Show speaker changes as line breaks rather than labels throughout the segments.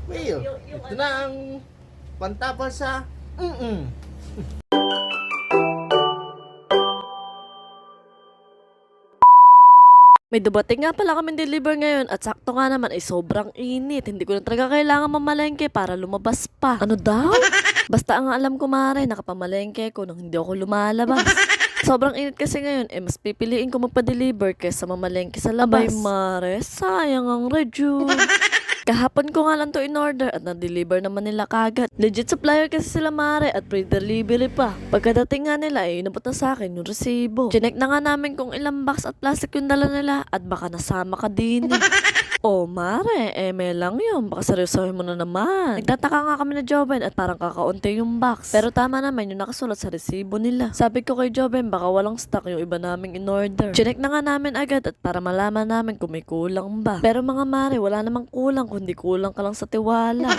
Well, ito na ang pantapal sa
May dumating nga pala kaming deliver ngayon at sakto nga naman ay sobrang init. Hindi ko na talaga kailangan mamalengke para lumabas pa. Ano daw? Basta ang alam ko mare, nakapamalengke ko nang hindi ako lumalabas. Sobrang init kasi ngayon, mas pipiliin ko magpa-deliver kaysa mamalengke sa labas. Abay mare, sayang ang radyo. Kahapon ko nga lang to in-order at na-deliver naman nila kagad. Legit supplier kasi sila mare at pre-delivery pa. Pagkadating nga nila ay inabot na sa akin yung resibo. Chinek na nga namin kung ilang box at plastic yung dala nila at baka nasama ka din. Oh mare, may lang yun. Baka seryosohin mo na naman. Nagtataka nga kami na Joven at parang kakaunti yung box. Pero tama naman yung nakasulat sa resibo nila. Sabi ko kay Joven baka walang stock yung iba naming in-order. Chinek na nga namin agad at para malaman namin kung may kulang ba. Pero mga mare, wala namang kulang kundi kulang ka lang sa tiwala.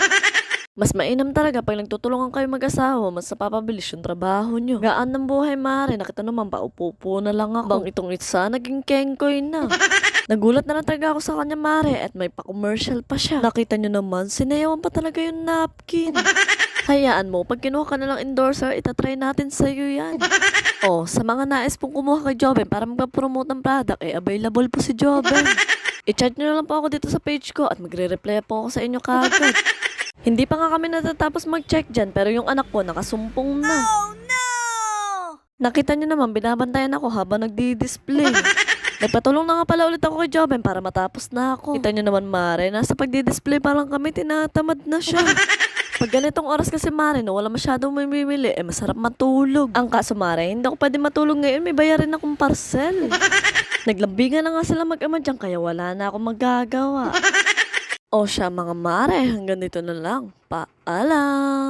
Mas mainam talaga pag nagtutulungan kayo mag-asawa, mas napapabilis yung trabaho nyo. Gaan ng buhay mare, nakita naman paupo-upo na lang ako. Bang itong itsa, naging kengkoy na. Nagulat na lang talaga ako sa kanya mare at may pa-commercial pa siya. Nakita nyo naman, sinayawan pa talaga yung napkin. Hayaan mo, pag kinuha ka na lang endorser, itatry natin sa'yo yan. Oh, sa mga nais pong kumuha kay Joven para magpa-promote ng product, available po si Joven. I-chat nyo na lang po ako dito sa page ko at magre-reply po ako sa inyo kagad. Hindi pa nga kami natatapos mag-check dyan pero yung anak ko nakasumpong na. Oh no! Nakita nyo naman, binabantayan ako habang nagdi-display. Nagpatulong na nga pala ulit ako kay Joven para matapos na ako. Kita nyo naman mare, nasa pagdi-display pa lang kami, tinatamad na siya. Pag ganitong oras kasi mare, no, wala masyadong mamimili, masarap matulog. Ang kaso mare, hindi ako pwede matulog ngayon, may bayarin akong parcel. Naglambingan na nga sila mag-ama dyan, kaya wala na akong magagawa. O siya mga mare, hanggang dito na lang. Paalam!